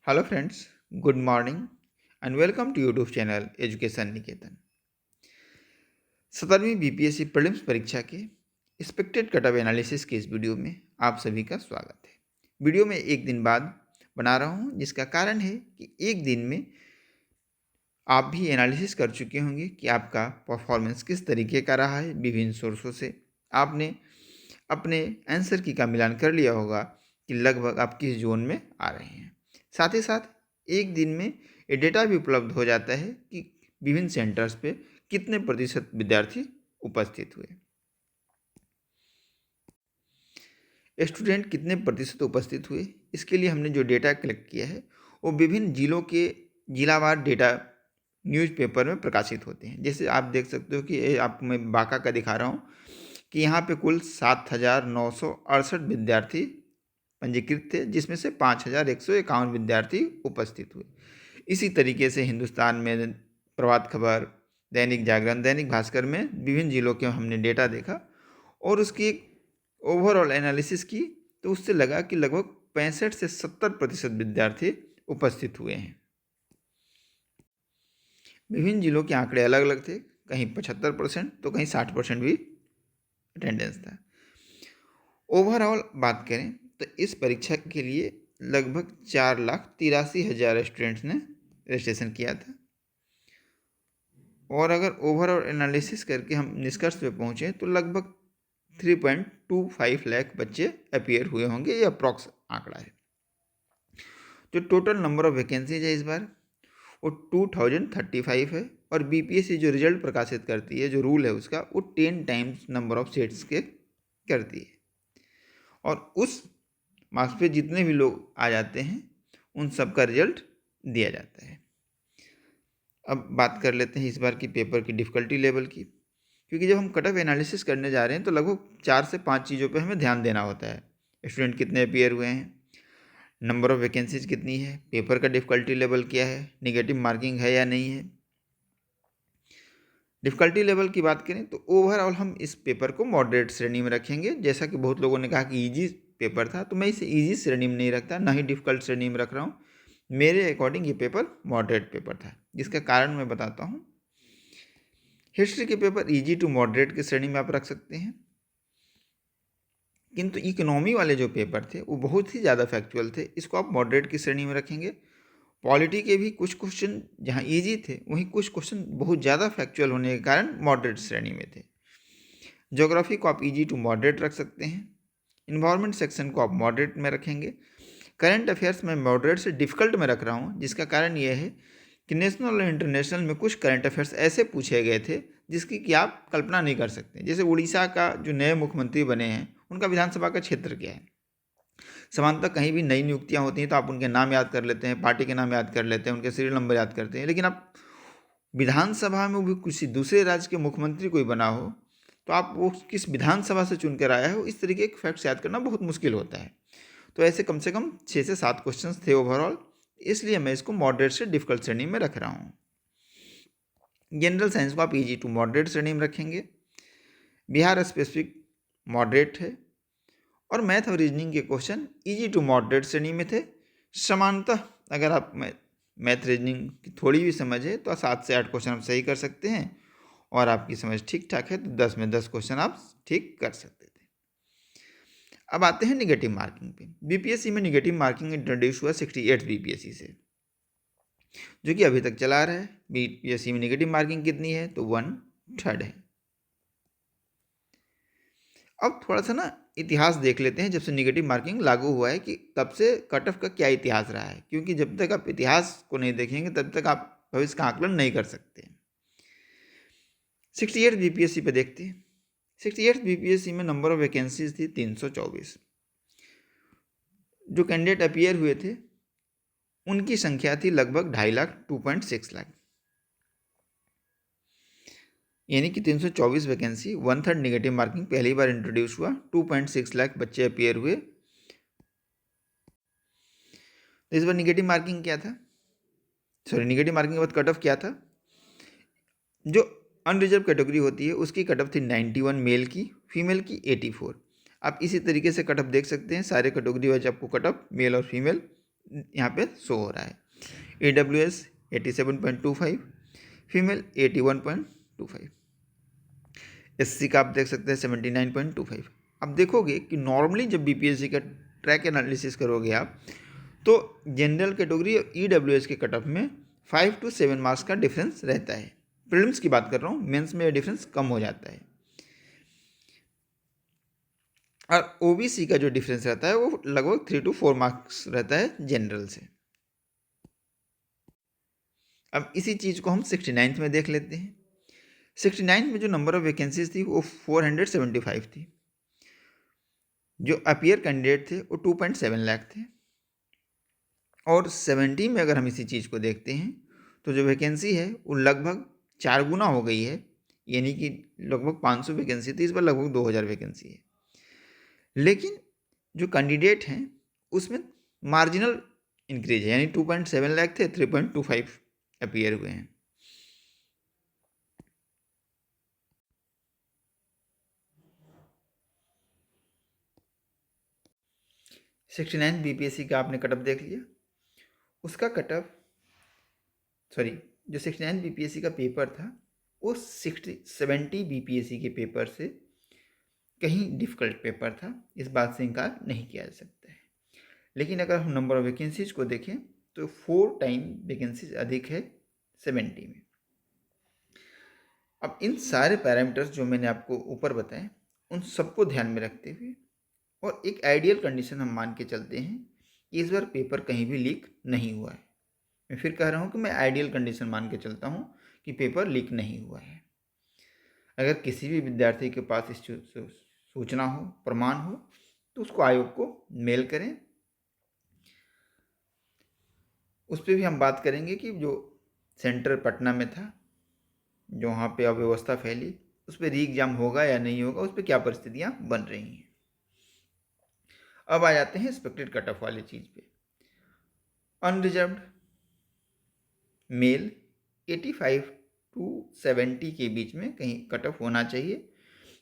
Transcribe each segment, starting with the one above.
Hello friends, good morning and welcome to YouTube channel education Niketan. 17वीं BPSC prelims परीक्षा के expected cut off analysis के इस video में आप सभी का स्वागत है। वीडियो में एक दिन बाद बना रहा हूं, जिसका कारण है कि एक दिन में आप भी एनालिसिस कर चुके होंगे कि आपका परफॉर्मेंस किस तरीके का रहा है। विभिन्न सोर्सों से आपने अपने आंसर की का मिलान कर लिया होगा कि लगभग आप किस जोन में आ रहे हैं। साथ ही साथ एक दिन में ये डेटा भी उपलब्ध हो जाता है कि विभिन्न सेंटर्स पे कितने प्रतिशत विद्यार्थी उपस्थित हुए, स्टूडेंट कितने प्रतिशत उपस्थित हुए। इसके लिए हमने जो डेटा कलेक्ट किया है वो विभिन्न जिलों के जिलावार डेटा न्यूज़पेपर में प्रकाशित होते हैं। जैसे आप देख सकते हो कि ये आपको मैं बांका का दिखा रहा हूँ कि यहाँ पे कुल 7,968 विद्यार्थी पंजीकृत थे, जिसमें से 5,151 विद्यार्थी उपस्थित हुए। इसी तरीके से हिंदुस्तान में, प्रभात खबर, दैनिक जागरण, दैनिक भास्कर में विभिन्न जिलों के हमने डेटा देखा और उसकी एक ओवरऑल एनालिसिस की, तो उससे लगा कि लगभग 65 से 70% विद्यार्थी उपस्थित हुए हैं। विभिन्न जिलों के आंकड़े अलग अलग थे, कहीं 75% तो कहीं 60% भी अटेंडेंस था। ओवरऑल बात करें तो इस परीक्षा के लिए लगभग 4,83,000 स्टूडेंट्स ने रजिस्ट्रेशन किया था। और अगर ओवरऑल एनालिसिस करके हम निष्कर्ष पे पहुँचे तो लगभग 3.25 लाख बच्चे अपीयर हुए होंगे, ये अप्रॉक्स आंकड़ा है। जो टोटल नंबर ऑफ वैकेंसीज है इस बार वो 2035 है, और बीपीएससी जो रिजल्ट प्रकाशित करती है, जो रूल है उसका, वो 10 टाइम्स नंबर ऑफ सीट्स के करती है। और उस मार्क्स पे जितने भी लोग आ जाते हैं उन सब का रिजल्ट दिया जाता है। अब बात कर लेते हैं इस बार की पेपर की डिफ़िकल्टी लेवल की, क्योंकि जब हम कट ऑफ एनालिसिस करने जा रहे हैं तो लगभग 4 से 5 चीज़ों पे हमें ध्यान देना होता है। स्टूडेंट कितने अपीयर हुए हैं, नंबर ऑफ़ वैकेंसीज कितनी है, पेपर का डिफ़िकल्टी लेवल क्या है, निगेटिव मार्किंग है या नहीं है। डिफ़िकल्टी लेवल की बात करें तो ओवरऑल हम इस पेपर को मॉडरेट श्रेणी में रखेंगे। जैसा कि बहुत लोगों ने कहा कि ईजी पेपर था, तो मैं इसे ईजी श्रेणी में नहीं रखता, ना ही डिफ़िकल्ट श्रेणी में रख रहा हूँ। मेरे अकॉर्डिंग ये पेपर मॉडरेट पेपर था, जिसका कारण मैं बताता हूँ। हिस्ट्री के पेपर ईजी टू मॉडरेट की श्रेणी में आप रख सकते हैं, किंतु इकोनॉमी वाले जो पेपर थे वो बहुत ही ज़्यादा फैक्चुअल थे, इसको आप मॉडरेट की श्रेणी में रखेंगे। पॉलिटी के भी कुछ क्वेश्चन जहाँ ईजी थे, वहीं कुछ क्वेश्चन बहुत ज़्यादा फैक्चुअल होने के कारण मॉडरेट श्रेणी में थे। ज्योग्राफी को आप ईजी टू मॉडरेट रख सकते हैं। इन्वायरमेंट सेक्शन को आप मॉडरेट में रखेंगे। करंट अफेयर्स में मॉडरेट से डिफ़िकल्ट में रख रहा हूँ, जिसका कारण ये है कि नेशनल और इंटरनेशनल में कुछ करंट अफेयर्स ऐसे पूछे गए थे जिसकी कि आप कल्पना नहीं कर सकते। जैसे उड़ीसा का जो नए मुख्यमंत्री बने हैं, उनका विधानसभा का क्षेत्र क्या है। सामान्यतः कहीं भी नई नियुक्तियां होती हैं तो आप उनके नाम याद कर लेते हैं, पार्टी के नाम याद कर लेते हैं, उनके सीरियल नंबर याद करते हैं, लेकिन आप विधानसभा में भी किसी दूसरे राज्य के मुख्यमंत्री कोई बना हो तो आप वो किस विधानसभा से चुन कर आया हो, इस तरीके के फैक्ट्स याद करना बहुत मुश्किल होता है। तो ऐसे कम से कम 6 से 7 क्वेश्चंस थे ओवरऑल, इसलिए मैं इसको मॉडरेट से डिफ़िकल्ट श्रेणी में रख रहा हूँ। जनरल साइंस को आप ईजी टू मॉडरेट श्रेणी में रखेंगे। बिहार स्पेसिफिक मॉडरेट है, और मैथ और रीजनिंग के क्वेश्चन ईजी टू मॉडरेट श्रेणी में थे। समानतः अगर आप मैथ रीजनिंग की थोड़ी भी समझ है तो 7 से 8 क्वेश्चन आप सही कर सकते हैं, और आपकी समझ ठीक ठाक है तो 10 में 10 क्वेश्चन आप ठीक कर सकते थे। अब आते हैं निगेटिव मार्किंग पे। बीपीएससी में निगेटिव मार्किंग इंट्रोड्यूस हुआ 68 बीपीएससी से, जो कि अभी तक चला रहा है। बीपीएससी में निगेटिव मार्किंग कितनी है तो 1/3 है। अब थोड़ा सा ना इतिहास देख लेते हैं, जब से निगेटिव मार्किंग लागू हुआ है कि तब से कट ऑफ का क्या इतिहास रहा है, क्योंकि जब तक आप इतिहास को नहीं देखेंगे तब तक आप भविष्य का आकलन नहीं कर सकते। 68 बीपीएससी पे देखते हैं। 68 बीपीएससी में नंबर ऑफ वैकेंसीज थी 324। जो कैंडिडेट अपीयर हुए थे उनकी संख्या थी लगभग 2.5 लाख, 2.6 लाख, यानी कि 324 वैकेंसी, 1/3 निगेटिव मार्किंग पहली बार इंट्रोड्यूस हुआ। 2.6 लाख बच्चे अपीयर हुए। तो इस बार निगेटिव मार्किंग क्या था, निगेटिव मार्किंग के बाद कट ऑफ क्या था। जो अनरिजर्व कैटेगरी होती है उसकी कट ऑफ थी 91 मेल की, फीमेल की 84। आप इसी तरीके से कट ऑफ देख सकते हैं, सारे कैटेगरी वाइज आपको कट ऑफ मेल और फीमेल यहाँ पे शो हो रहा है। AWS 87.25, फीमेल 81.25, SC का आप देख सकते हैं 79.25। अब देखोगे कि नॉर्मली जब BPSC का ट्रैक एनालिसिस करोगे आप, तो जनरल कैटेगरी और EWS के कट ऑफ में 5 to 7 मार्क्स का डिफरेंस रहता है। प्रीलिम्स की बात कर रहा हूँ, मेंस में डिफरेंस कम हो जाता है। और OBC का जो डिफरेंस रहता है वो लगभग 3 to 4 मार्क्स रहता है जनरल से। अब इसी चीज़ को हम 69th में देख लेते हैं। 69th में जो नंबर ऑफ वैकेंसीज थी वो 475 थी। जो अपीयर कैंडिडेट थे वो 2.7 लाख थे। और 70 में अगर हम इसी चीज़ को देखते हैं तो जो वैकेंसी है वो लगभग 4 गुना हो गई है, यानी कि लगभग 500 वैकेंसी थी, इस बार लगभग 2000 वैकेंसी है। लेकिन जो कैंडिडेट हैं उसमें मार्जिनल इंक्रीज है, यानी 2.7 लाख थे, 3.25 अपीयर हुए हैं। सिक्सटी नाइन BPSC का आपने कटअप देख लिया। उसका कटअप जो 69 BPSC का पेपर था वो 70 BPSC के पेपर से कहीं डिफ़िकल्ट पेपर था, इस बात से इनकार नहीं किया जा सकता है। लेकिन अगर हम नंबर ऑफ वैकेंसीज को देखें तो 4 टाइम वैकेंसीज अधिक है 70 में। अब इन सारे पैरामीटर्स जो मैंने आपको ऊपर बताए उन सबको ध्यान में रखते हुए और एक आइडियल कंडीशन हम मान के चलते हैं कि इस बार पेपर कहीं भी लीक नहीं हुआ है। मैं फिर कह रहा हूँ कि मैं आइडियल कंडीशन मान के चलता हूँ कि पेपर लीक नहीं हुआ है। अगर किसी भी विद्यार्थी के पास इस सूचना हो, प्रमाण हो, तो उसको आयोग को मेल करें। उस पर भी हम बात करेंगे कि जो सेंटर पटना में था, जो वहाँ पे अव्यवस्था फैली, उस पर री एग्जाम होगा या नहीं होगा, उस पर क्या परिस्थितियाँ बन रही हैं। अब आ जाते हैं एक्सपेक्टेड कट ऑफ वाली चीज़ पे। अनरिजर्व्ड मेल 85 to 70 के बीच में कहीं कट ऑफ होना चाहिए,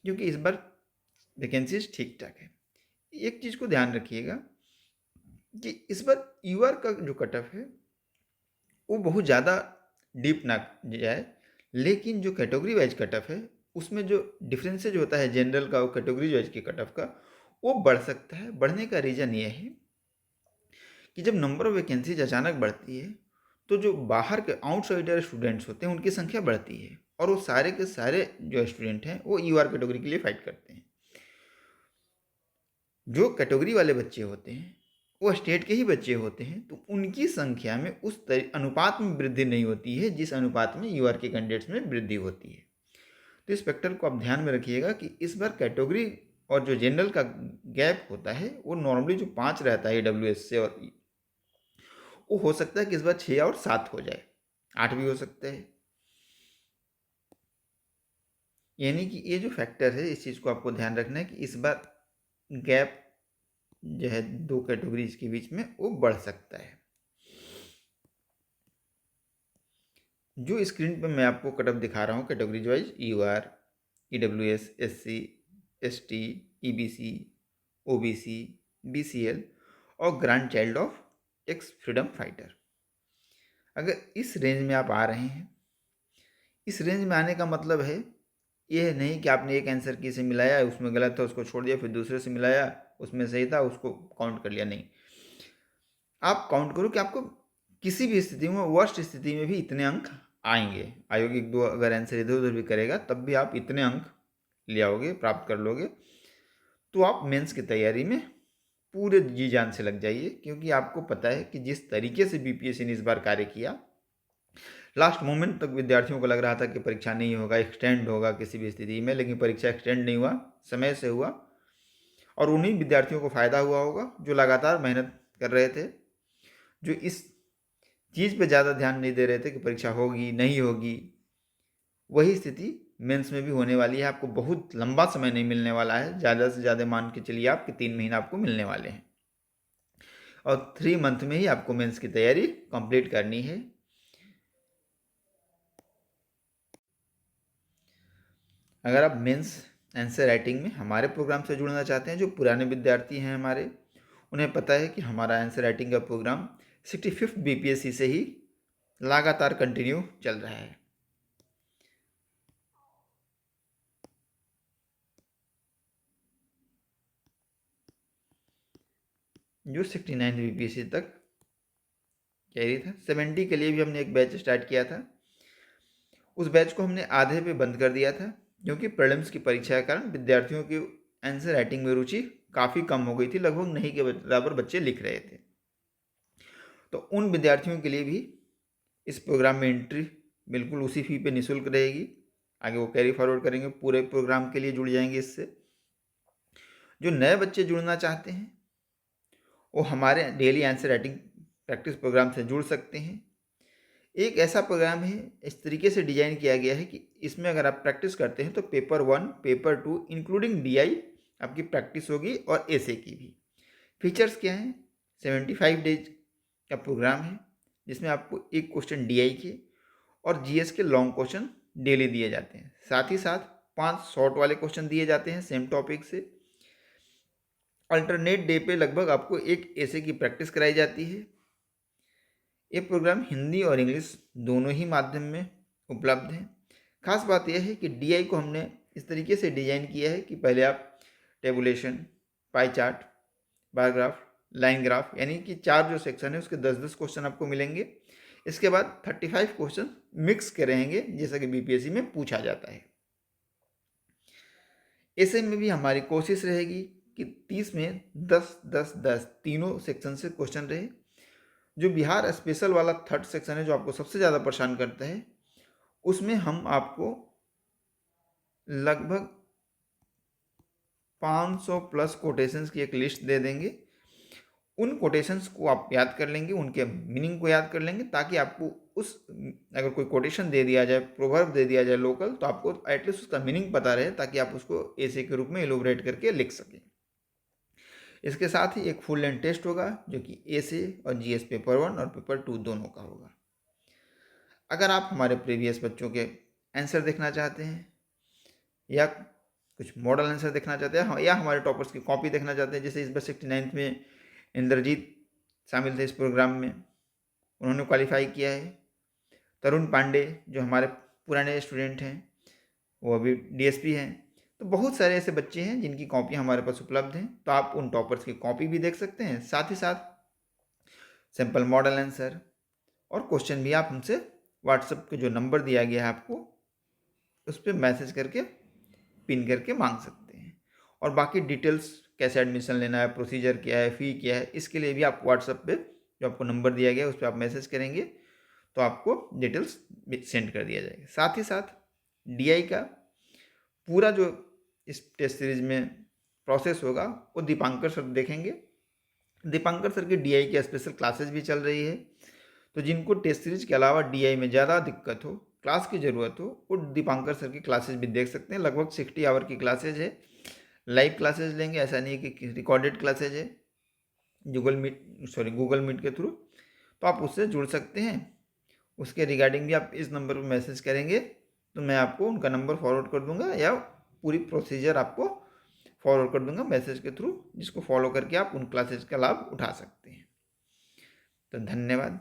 क्योंकि इस बार वैकेंसीज ठीक ठाक है। एक चीज़ को ध्यान रखिएगा कि इस बार यूआर का जो कट ऑफ है वो बहुत ज़्यादा डीप ना जाए, लेकिन जो कैटेगरी वाइज कट ऑफ है उसमें जो डिफरेंसेज होता है जनरल का और कैटेगरी वाइज के कट ऑफ का, वो बढ़ सकता है। बढ़ने का रीज़न ये है कि जब नंबर ऑफ वैकेंसीज अचानक बढ़ती है तो जो बाहर के आउटसाइडर स्टूडेंट्स होते हैं उनकी संख्या बढ़ती है, और वो सारे के सारे जो स्टूडेंट हैं वो यूआर कैटेगरी के लिए फाइट करते हैं। जो कैटेगरी वाले बच्चे होते हैं वो स्टेट के ही बच्चे होते हैं, तो उनकी संख्या में उस अनुपात में वृद्धि नहीं होती है जिस अनुपात में यूआर के कैंडिडेट्स में वृद्धि होती है। तो इस फैक्टर को आप ध्यान में रखिएगा कि इस बार कैटेगरी और जो जनरल का गैप होता है वो नॉर्मली जो 5 रहता है AWS से, और वो हो सकता है कि इस बार 6 और 7 हो जाए, 8 भी हो सकता है। यानी कि ये जो फैक्टर है इस चीज़ को आपको ध्यान रखना है कि इस बार गैप जो है 2 कैटेगरीज के बीच में वो बढ़ सकता है। जो स्क्रीन पर मैं आपको कटअप दिखा रहा हूँ categories wise, UR, EWS, SC, ST, EBC, OBC, BCL और grand child of x freedom fighter. अगर इस रेंज में आप आ रहे हैं, इस रेंज में आने का मतलब है ये नहीं कि आपने एक आंसर की से मिलाया, उसमें गलत था उसको छोड़ दिया, फिर दूसरे से मिलाया उसमें सही था उसको काउंट कर लिया। नहीं, आप काउंट करो कि आपको किसी भी स्थिति में, वर्स्ट स्थिति में भी इतने अंक आएंगे। आयोग 1-2 अगर आंसर इधर उधर भी करेगा तब भी आप इतने अंक ले आओगे, प्राप्त कर लोगे। तो आप मेंस की तैयारी में पूरे जी जान से लग जाइए, क्योंकि आपको पता है कि जिस तरीके से BPSC ने इस बार कार्य किया, लास्ट मोमेंट तक विद्यार्थियों को लग रहा था कि परीक्षा नहीं होगा, एक्सटेंड होगा किसी भी स्थिति में, लेकिन परीक्षा एक्सटेंड नहीं हुआ, समय से हुआ। और उन्हीं विद्यार्थियों को फ़ायदा हुआ होगा जो लगातार मेहनत कर रहे थे, जो इस चीज़ पे ज़्यादा ध्यान नहीं दे रहे थे कि परीक्षा होगी नहीं होगी। वही स्थिति मेंस में भी होने वाली है। आपको बहुत लंबा समय नहीं मिलने वाला है, ज़्यादा से ज़्यादा मान के चलिए आप कि 3 महीना आपको मिलने वाले हैं, और 3 मंथ में ही आपको मेंस की तैयारी कंप्लीट करनी है। अगर आप मेंस आंसर राइटिंग में हमारे प्रोग्राम से जुड़ना चाहते हैं, जो पुराने विद्यार्थी हैं हमारे, उन्हें पता है कि हमारा आंसर राइटिंग का प्रोग्राम 65th बीपीएससी से ही लगातार कंटिन्यू चल रहा है। जो 69 बीपीएससी तक कैरी था। 70 के लिए भी हमने एक बैच स्टार्ट किया था। उस बैच को हमने आधे पे बंद कर दिया था क्योंकि प्रीलिम्स की परीक्षा के कारण विद्यार्थियों की आंसर राइटिंग में रुचि काफ़ी कम हो गई थी, लगभग नहीं के बराबर बच्चे लिख रहे थे। तो उन विद्यार्थियों के लिए भी इस प्रोग्राम में एंट्री बिल्कुल उसी फी पे निःशुल्क रहेगी। आगे वो कैरी फॉरवर्ड करेंगे, पूरे प्रोग्राम के लिए जुड़ जाएंगे इससे। जो नए बच्चे जुड़ना चाहते हैं वो हमारे daily answer writing practice program से जुड़ सकते हैं। एक ऐसा प्रोग्राम है, इस तरीके से डिजाइन किया गया है कि इसमें अगर आप प्रैक्टिस करते हैं तो पेपर 1, पेपर 2 इंक्लूडिंग डीआई आपकी प्रैक्टिस होगी और एसए की भी। फीचर्स क्या हैं? 75 डेज का प्रोग्राम है जिसमें आपको एक क्वेश्चन डीआई के और जीएस के लॉन्ग क्वेश्चन डेली दिए जाते हैं। साथ ही साथ 5 शॉर्ट वाले क्वेश्चन दिए जाते हैं सेम टॉपिक से। अल्टरनेट डे पे लगभग आपको एक एसे की प्रैक्टिस कराई जाती है। ये प्रोग्राम हिंदी और इंग्लिश दोनों ही माध्यम में उपलब्ध है। खास बात यह है कि डीआई को हमने इस तरीके से डिजाइन किया है कि पहले आप tabulation, pie chart, bar graph, line graph, यानी कि 4 जो सेक्शन है उसके 10-10 क्वेश्चन आपको मिलेंगे। इसके बाद 35 क्वेश्चन मिक्स के रहेंगे जैसा कि बीपीएससी में पूछा जाता है। ऐसे में भी हमारी कोशिश रहेगी कि 30 में 10-10-10 तीनों सेक्शन से क्वेश्चन रहे। जो बिहार स्पेशल वाला थर्ड सेक्शन है जो आपको सबसे ज़्यादा परेशान करता है, उसमें हम आपको लगभग 500 प्लस कोटेशंस की एक लिस्ट दे देंगे। उन कोटेशंस को आप याद कर लेंगे, उनके मीनिंग को याद कर लेंगे, ताकि आपको उस अगर कोई कोटेशन दे दिया जाए, प्रोवर्ब दे दिया जाए लोकल, तो आपको एटलीस्ट उसका मीनिंग पता रहे ताकि आप उसको ऐसे के रूप में एलोबरेट करके लिख सकें। इसके साथ ही एक फुल लेंथ टेस्ट होगा जो कि एसे और जीएस पेपर 1 और पेपर 2 दोनों का होगा। अगर आप हमारे प्रीवियस बच्चों के आंसर देखना चाहते हैं या कुछ मॉडल आंसर देखना चाहते हैं या हमारे टॉपर्स की कॉपी देखना चाहते हैं, जैसे इस बार 69th में इंद्रजीत शामिल थे इस प्रोग्राम में, उन्होंने क्वालिफाई किया है। तरुण पांडे जो हमारे पुराने स्टूडेंट हैं वो अभी डीएसपी हैं। तो बहुत सारे ऐसे बच्चे हैं जिनकी कॉपी हमारे पास उपलब्ध हैं, तो आप उन टॉपर्स की कॉपी भी देख सकते हैं। साथ ही साथ सिंपल मॉडल आंसर और क्वेश्चन भी आप हमसे व्हाट्सएप के जो नंबर दिया गया है आपको उस पर मैसेज करके पिन करके मांग सकते हैं। और बाकी डिटेल्स, कैसे एडमिशन लेना है, प्रोसीजर क्या है, फ़ी क्या है, इसके लिए भी आप व्हाट्सएप पे जो आपको नंबर दिया गया है उस पर आप मैसेज करेंगे तो आपको डिटेल्स सेंड कर दिया जाएगा। साथ ही साथ डीआई का पूरा जो इस टेस्ट सीरीज में प्रोसेस होगा वो दीपांकर सर देखेंगे। दीपांकर सर की डीआई की स्पेशल क्लासेस भी चल रही है, तो जिनको टेस्ट सीरीज के अलावा डीआई में ज़्यादा दिक्कत हो, क्लास की ज़रूरत हो, वो दीपांकर सर की क्लासेस भी देख सकते हैं। लगभग 60 आवर की क्लासेज है। लाइव क्लासेज लेंगे, ऐसा नहीं है कि रिकॉर्डेड क्लासेज है गूगल मीट के थ्रू, तो आप उससे जुड़ सकते हैं। उसके रिगार्डिंग भी आप इस नंबर पर मैसेज करेंगे तो मैं आपको उनका नंबर फॉरवर्ड कर दूंगा या पूरी प्रोसीजर आपको फॉरवर्ड कर दूंगा मैसेज के थ्रू, जिसको फॉलो करके आप उन क्लासेज का लाभ उठा सकते हैं। तो धन्यवाद।